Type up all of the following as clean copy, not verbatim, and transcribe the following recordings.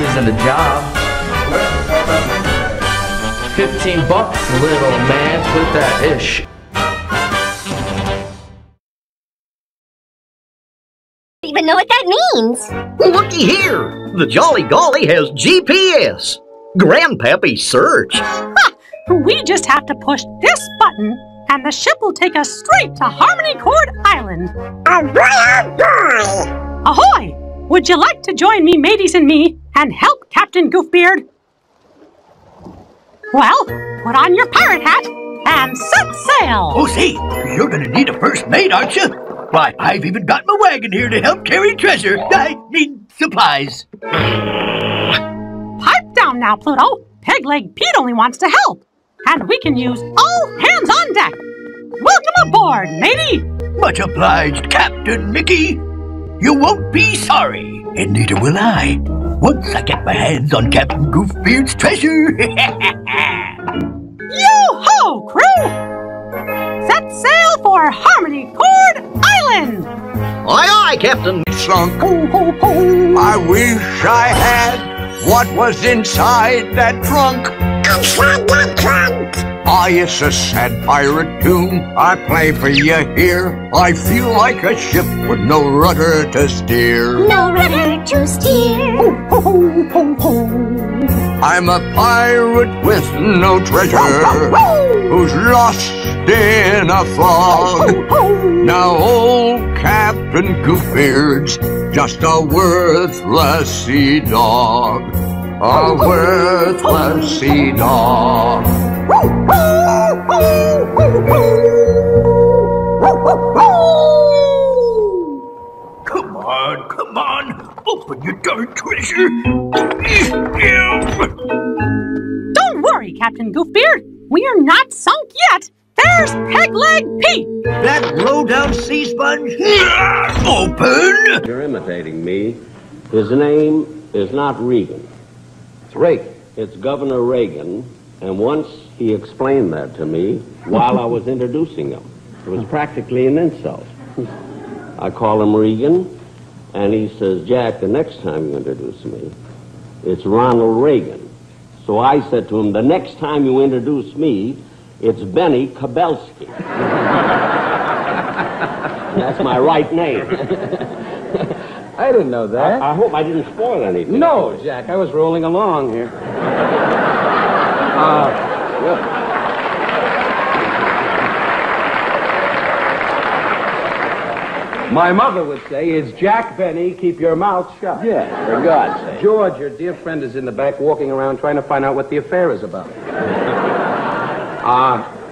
isn't a job. 15 bucks, little man, put that ish. Even know what that means. Looky here, the Jolly Golly has GPS. Grandpappy search. Ha! We just have to push this button, and the ship will take us straight to Harmony Cord Island. Ahoy! Would you like to join me, mateys and me, and help Captain Goofbeard? Well, put on your pirate hat and set sail! Oh, say, you're gonna need a first mate, aren't you? Why, I've even got my wagon here to help carry treasure. I mean, supplies. Pipe down now, Pluto. Pegleg Pete only wants to help. And we can use all hands on deck. Welcome aboard, matey. Much obliged, Captain Mickey. You won't be sorry, and neither will I, once I get my hands on Captain Goofbeard's treasure. Yo-ho, crew! Set sail for Harmony Cord Island! Aye, aye, Captain. Sunk. Ho, ho, ho! I wish I had what was inside that trunk. Inside that trunk! Ah, it's a sad pirate tune I play for you here. I feel like a ship with no rudder to steer. No rudder to steer. Ho, ho, ho, ho, ho! I'm a pirate with no treasure, who's lost in a fog. Now old Captain Goofbeard's just a worthless sea dog. A worthless sea dog. Come on, open your darn treasure. Don't worry, Captain Goofbeard. We're not sunk yet. There's Pegleg Pete. That low-down sea sponge? Open! You're imitating me. His name is not Regan. It's Reagan. It's Governor Reagan, and once he explained that to me while I was introducing him. It was practically an insult. I call him Regan, and he says, Jack, the next time you introduce me, it's Ronald Reagan. So I said to him, the next time you introduce me, it's Benny Kabelski. That's my right name. I didn't know that. I hope I didn't spoil anything. No, Jack, I was rolling along here. My mother would say, it's Jack Benny, keep your mouth shut. Yeah, for God's sake. George, your dear friend, is in the back walking around trying to find out what the affair is about.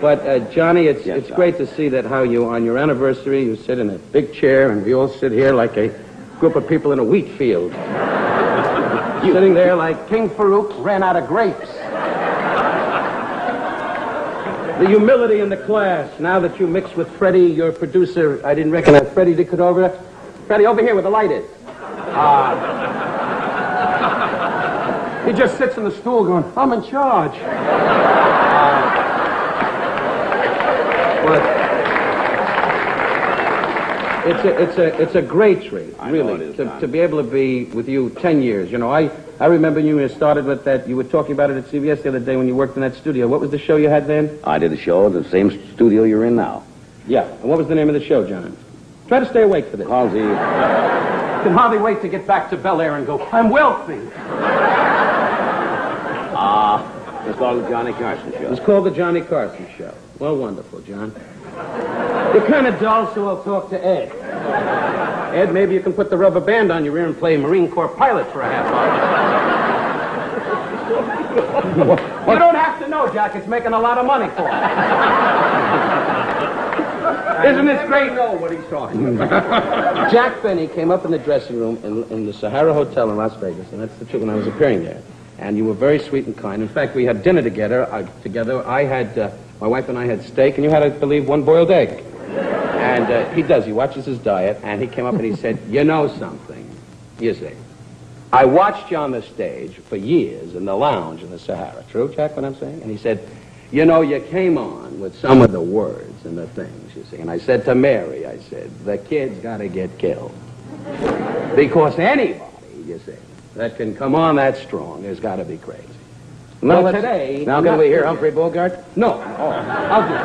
But Johnny, it's great to see that how you, on your anniversary, you sit in a big chair and we all sit here like a group of people in a wheat field. Sitting there like King Farouk ran out of grapes. The humility in the class, now that you mix with Freddie, your producer, I didn't recognize Freddie Dicadova. Freddie, over here where the light is. He just sits in the stool going, I'm in charge. But it's a great treat, really, to be able to be with you 10 years. You know, I remember you started with that, you were talking about it at CBS the other day when you worked in that studio. What was the show you had then? I did a show at the same studio you're in now. Yeah, and what was the name of the show, John? Try to stay awake for this. Halsey. I can hardly wait to get back to Bel Air and go, I'm wealthy. It's called the Johnny Carson Show. It's called the Johnny Carson Show. Well, wonderful, John. You're kind of dull, so I'll talk to Ed. Ed, maybe you can put the rubber band on your ear and play Marine Corps pilot for a half hour. You don't have to know, Jack. It's making a lot of money for us. Isn't this great? I know what he's talking about. Jack Benny came up in the dressing room in the Sahara Hotel in Las Vegas, and that's the truth when I was appearing there. And you were very sweet and kind. In fact, we had dinner together. I had, my wife and I had steak, and you had, I believe, one boiled egg. And he does. He watches his diet, and he came up and he said, you know something? You see, I watched you on the stage for years in the lounge in the Sahara. True, Jack, what I'm saying? And he said, you know, you came on with some of the words and the things, you see. And I said to Mary, I said, the kid's got to get killed. Because anybody, you see, that can come on that strong has got to be crazy. Well, today... Now, can we hear Humphrey Bogart? No. Oh, I'll do it.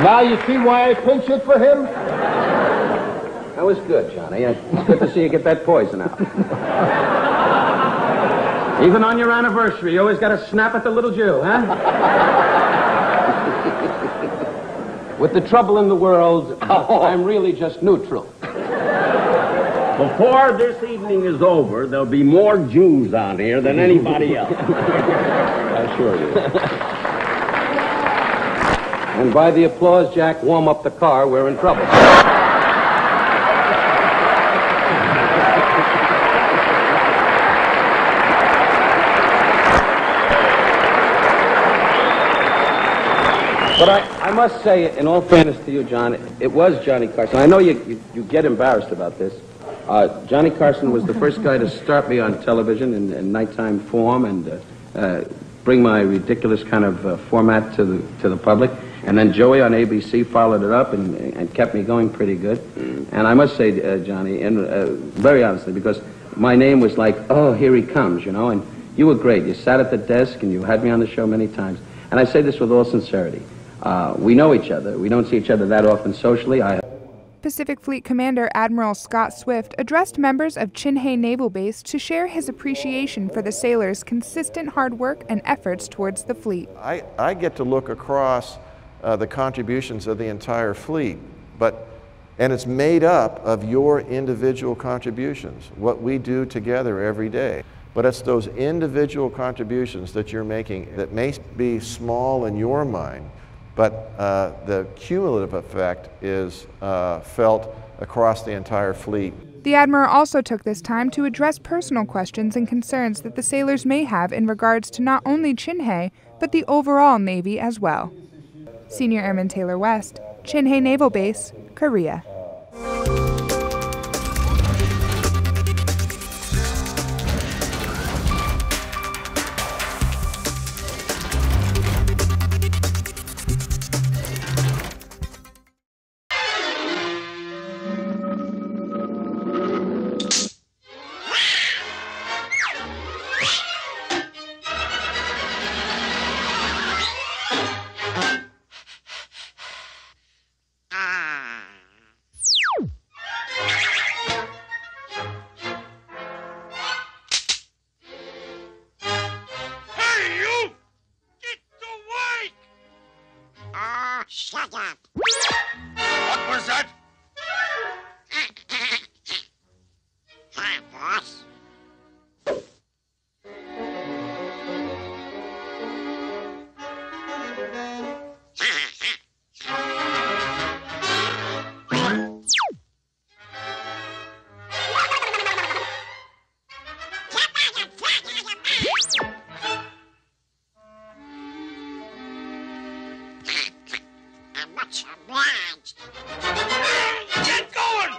Now you see why I pinch it for him? That was good, Johnny. It's good to see you get that poison out. Even on your anniversary, you always got to snap at the little Jew, huh? With the trouble in the world, I'm really just neutral. Before this evening is over, there'll be more Jews on here than anybody else. I assure you. And by the applause, Jack, warm up the car. We're in trouble. But I must say, in all fairness to you, John, it was Johnny Carson. I know you get embarrassed about this. Johnny Carson was the first guy to start me on television in nighttime form and bring my ridiculous kind of format to the public. And then Joey on ABC followed it up and kept me going pretty good. And I must say, Johnny, and very honestly, because my name was like, oh, here he comes, you know, and you were great. You sat at the desk and you had me on the show many times. And I say this with all sincerity. We know each other. We don't see each other that often socially. Pacific Fleet Commander Admiral Scott Swift addressed members of Chin Hae Naval Base to share his appreciation for the sailors' consistent hard work and efforts towards the fleet. I get to look across the contributions of the entire fleet, and it's made up of your individual contributions, what we do together every day. But it's those individual contributions that you're making that may be small in your mind, but the cumulative effect is felt across the entire fleet. The Admiral also took this time to address personal questions and concerns that the sailors may have in regards to not only Chin Hae, but the overall Navy as well. Senior Airman Taylor West, Chin Hae Naval Base, Korea. Shut up. What was that? Hi, boss. Much obliged. Get going!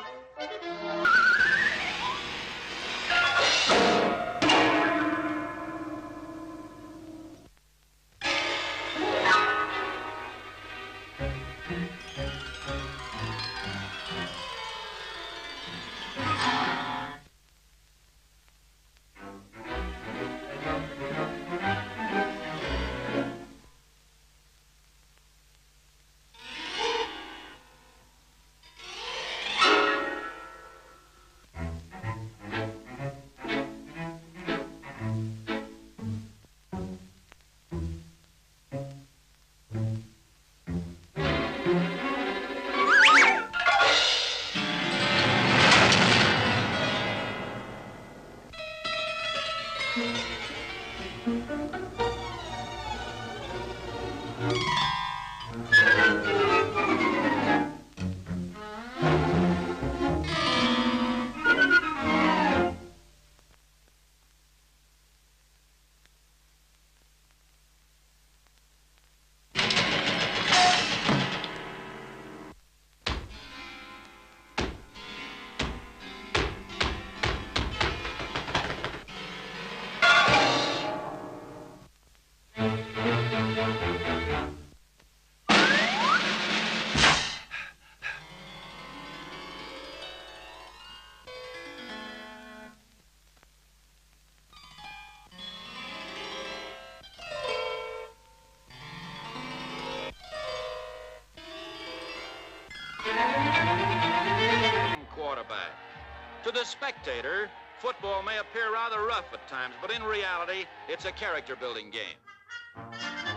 the spectator, football may appear rather rough at times, but in reality, it's a character-building game.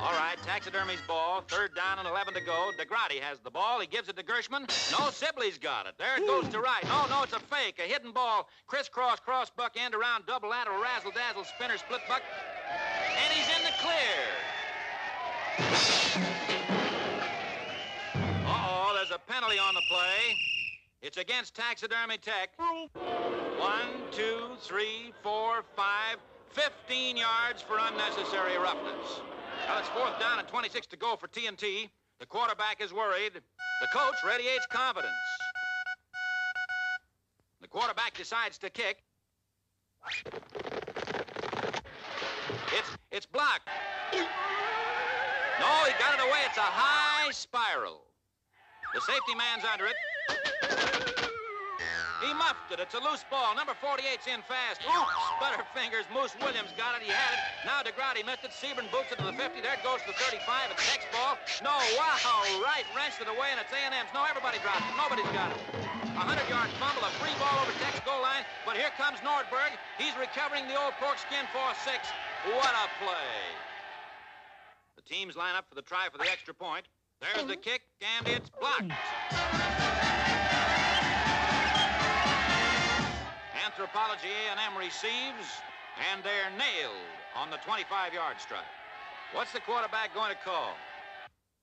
All right, taxidermy's ball, 3rd down and 11 to go. DeGrady has the ball. He gives it to Gershman. No, Sibley's got it. There it goes to right. No, it's a fake. A hidden ball. Crisscross, cross buck, end around, double lateral, razzle-dazzle, spinner, split buck. And he's in the clear. Uh-oh, there's a penalty on the play. It's against Taxidermy Tech. 1, 2, 3, 4, 5, 15 yards for unnecessary roughness. Well, it's 4th down and 26 to go for TNT. The quarterback is worried. The coach radiates confidence. The quarterback decides to kick. It's blocked. No, he got it away. It's a high spiral. The safety man's under it. He muffed it. It's a loose ball. Number 48's in fast. Oops, Butterfingers. Moose Williams got it. He had it. Now DeGrady missed it. Sebring boots it to the 50. There it goes to the 35. It's Tech's ball. No, wow, right. Wrenched it away, and it's A&M's. No, everybody dropped it. Nobody's got it. A 100-yard fumble, a free ball over Tech's goal line. But here comes Nordberg. He's recovering the old pork skin for 6. What a play. The teams line up for the try for the extra point. There's the kick, and it's blocked. Anthropology A&M receives, and they're nailed on the 25-yard strike. What's the quarterback going to call?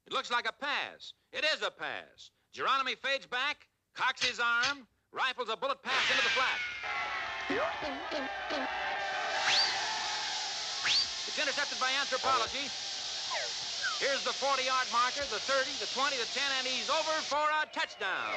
It looks like a pass. It is a pass. Geronimi fades back, cocks his arm, rifles a bullet pass into the flat. It's intercepted by Anthropology. Here's the 40-yard marker, the 30, the 20, the 10, and he's over for a touchdown.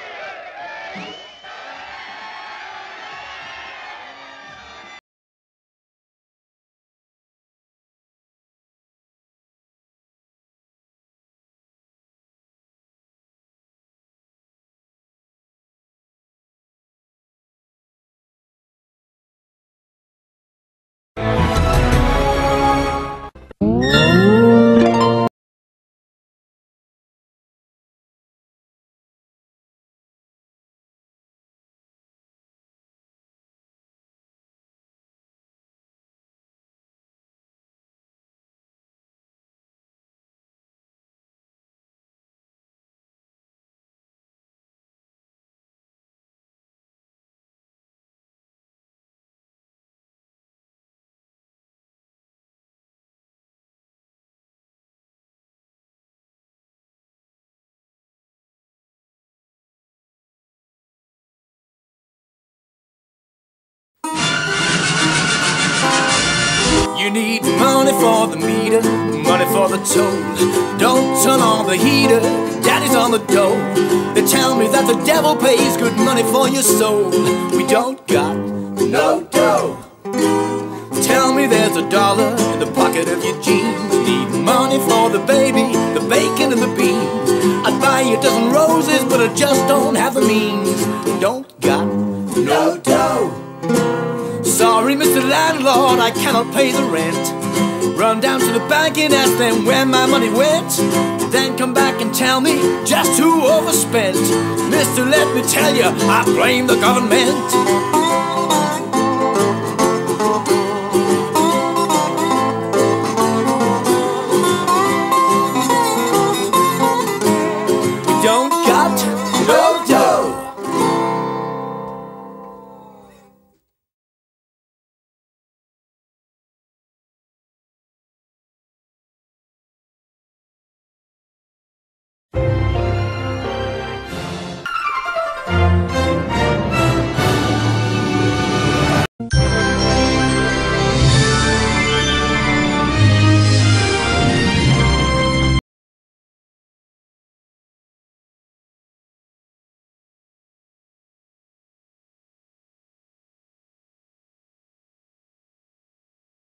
You need money for the meter, money for the toll. Don't turn on the heater, daddy's on the dole. They tell me that the devil pays good money for your soul. We don't got no dough. Tell me there's $1 in the pocket of your jeans. Need money for the baby, the bacon and the beans. I'd buy you a dozen roses, but I just don't have the means. Don't got no dough. Sorry, Mr. Landlord, I cannot pay the rent. Run down to the bank and ask them where my money went. Then come back and tell me just who overspent. Mister, let me tell you, I blame the government.